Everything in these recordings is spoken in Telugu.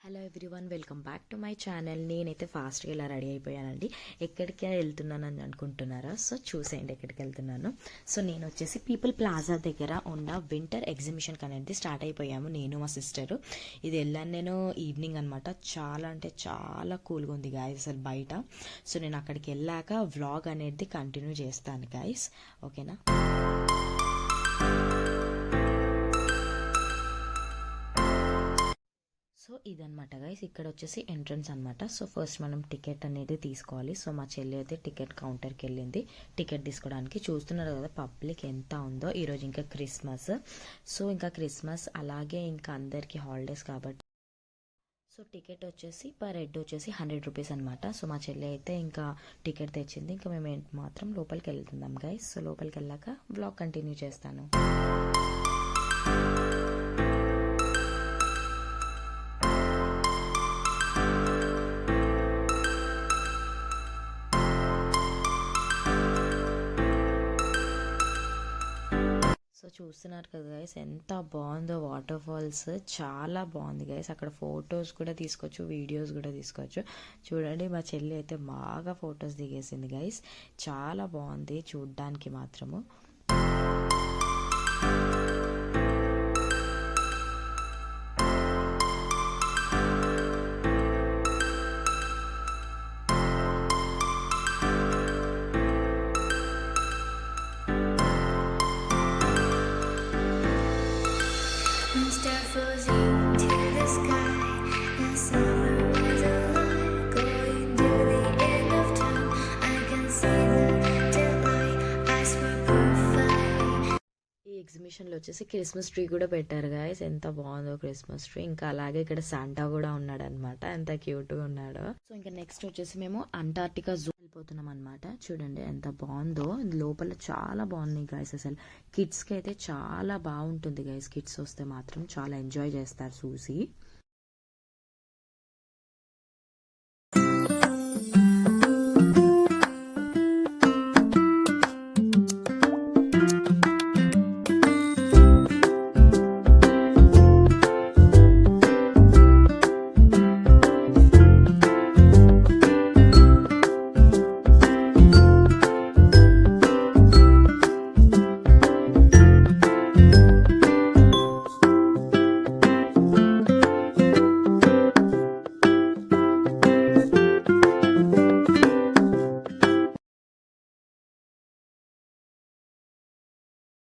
Hello everyone, welcome back to my channel. నేనైతే ఫాస్ట్గా ఇలా రెడీ అయిపోయానండి. ఎక్కడికి వెళ్తున్నానని అనుకుంటున్నారా? సో చూసేయండి ఎక్కడికి వెళ్తున్నాను. సో నేను వచ్చేసి పీపుల్ ప్లాజా దగ్గర ఉన్న వింటర్ ఎగ్జిబిషన్కి అనేది స్టార్ట్ అయిపోయాము, నేను మా సిస్టరు. ఇది వెళ్ళాను నేను ఈవినింగ్ అనమాట. చాలా అంటే చాలా కూల్గా ఉంది గాయస్ అసలు బయట. సో నేను అక్కడికి వెళ్ళాక వ్లాగ్ అనేది కంటిన్యూ చేస్తాను గాయస్, ఓకేనా? సో ఇదనమాట గైస్, ఇక్కడ వచ్చేసి ఎంట్రన్స్ అనమాట. సో ఫస్ట్ మనం టికెట్ అనేది తీసుకోవాలి. సో మా చెల్లి అయితే టికెట్ కౌంటర్కి వెళ్ళింది టికెట్ తీసుకోవడానికి. చూస్తున్నారు కదా పబ్లిక్ ఎంత ఉందో. ఈరోజు ఇంకా క్రిస్మస్. సో ఇంకా క్రిస్మస్ అలాగే ఇంకా అందరికీ హాలిడేస్ కాబట్టి సో టికెట్ వచ్చేసి పర్ హెడ్ వచ్చేసి 100 రూపీస్ అనమాట. సో మా చెల్లి అయితే ఇంకా టికెట్ తెచ్చింది. ఇంకా మేము మాత్రం లోపలికి వెళ్తున్నాం గైస్. సో లోపలికి వెళ్ళాక బ్లాగ్ కంటిన్యూ చేస్తాను. సో చూస్తున్నారు కదా గైస్ ఎంత బాగుందో వాటర్ ఫాల్స్, చాలా బాగుంది గైస్. అక్కడ ఫొటోస్ కూడా తీసుకోవచ్చు, వీడియోస్ కూడా తీసుకోవచ్చు. చూడండి మా చెల్లి అయితే బాగా ఫొటోస్ దిగేసింది గైస్. చాలా బాగుంది చూడ్డానికి మాత్రము. Start floating to the sky. The summer was alive, going to the end of time. I can see the daylight. Eyes were perfect. ఈ ఎగ్జిబిషన్లో వచ్చేసి క్రిస్మస్ ట్రీ కూడా పెట్టారు గాయస్. ఎంత బాగుందో క్రిస్మస్ ట్రీ. ఇంకా అలాగే ఇక్కడ శాంటా కూడా ఉన్నాడు అనమాట, ఎంత క్యూట్గా ఉన్నాడో. సో ఇంకా నెక్స్ట్ వచ్చేసి మేము అంటార్టికా జూ వెళ్ళిపోతున్నాం అనమాట. చూడండి ఎంత బాగుందో. లోపల చాలా బాగుంది గాయస్. అసలు కిడ్స్కి అయితే చాలా బాగుంటుంది గైస్. కిడ్స్ వస్తే మాత్రం చాలా ఎంజాయ్ చేస్తారు చూసి.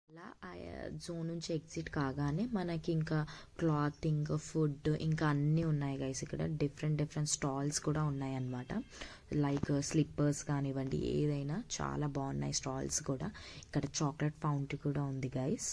అలా ఆ జోన్ నుంచి ఎగ్జిట్ కాగానే మనకి ఇంకా క్లాతింగ్, ఫుడ్ ఇంకా అన్నీ ఉన్నాయి గైస్. ఇక్కడ డిఫరెంట్ స్టాల్స్ కూడా ఉన్నాయి అన్నమాట. లైక్ స్లిప్పర్స్ కానివ్వండి, ఏదైనా చాలా బాగున్నాయి స్టాల్స్ కూడా. ఇక్కడ చాక్లెట్ ఫౌంటైన్ కూడా ఉంది గైస్.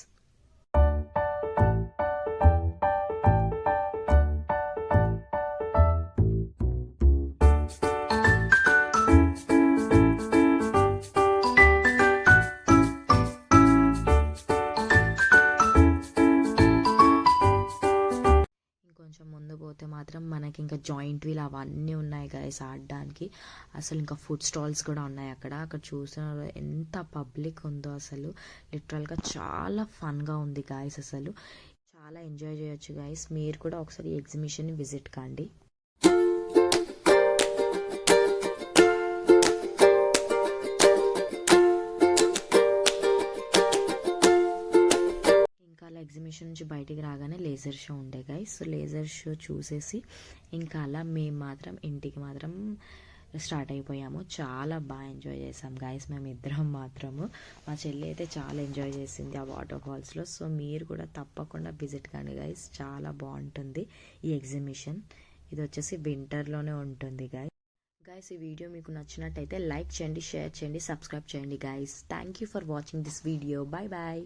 కొంచెం ముందు పోతే మాత్రం మనకి ఇంకా జాయింట్ వీల్ అవన్నీ ఉన్నాయి గైస్ ఆడడానికి. అసలు ఇంకా ఫుడ్ స్టాల్స్ కూడా ఉన్నాయి అక్కడ చూసిన ఎంత పబ్లిక్ ఉందో. అసలు లిటరల్గా చాలా ఫన్గా ఉంది గైస్. అసలు చాలా ఎంజాయ్ చేయొచ్చు గైస్. మీరు కూడా ఒకసారి ఈ ఎగ్జిబిషన్ని విజిట్ కాండి. ఎగ్జిబిషన్ నుంచి బయటికి రాగానే లేజర్ షో ఉండే గైస్. సో లేజర్ షో చూసేసి ఇంకా అలా మేము మాత్రం ఇంటికి మాత్రం స్టార్ట్ అయిపోయాము. చాలా బాగా ఎంజాయ్ చేసాం గైస్ మేము ఇద్దరం మాత్రము. మా చెల్లి అయితే చాలా ఎంజాయ్ చేసింది ఆ వాటర్ ఫాల్స్లో. సో మీరు కూడా తప్పకుండా విజిట్ కండి గైస్, చాలా బాగుంటుంది ఈ ఎగ్జిబిషన్. ఇది వచ్చేసి వింటర్లోనే ఉంటుంది గైస్. ఈ వీడియో మీకు నచ్చినట్టయితే లైక్ చేయండి, షేర్ చేయండి, సబ్స్క్రైబ్ చేయండి guys. Thank you for watching this video. Bye bye.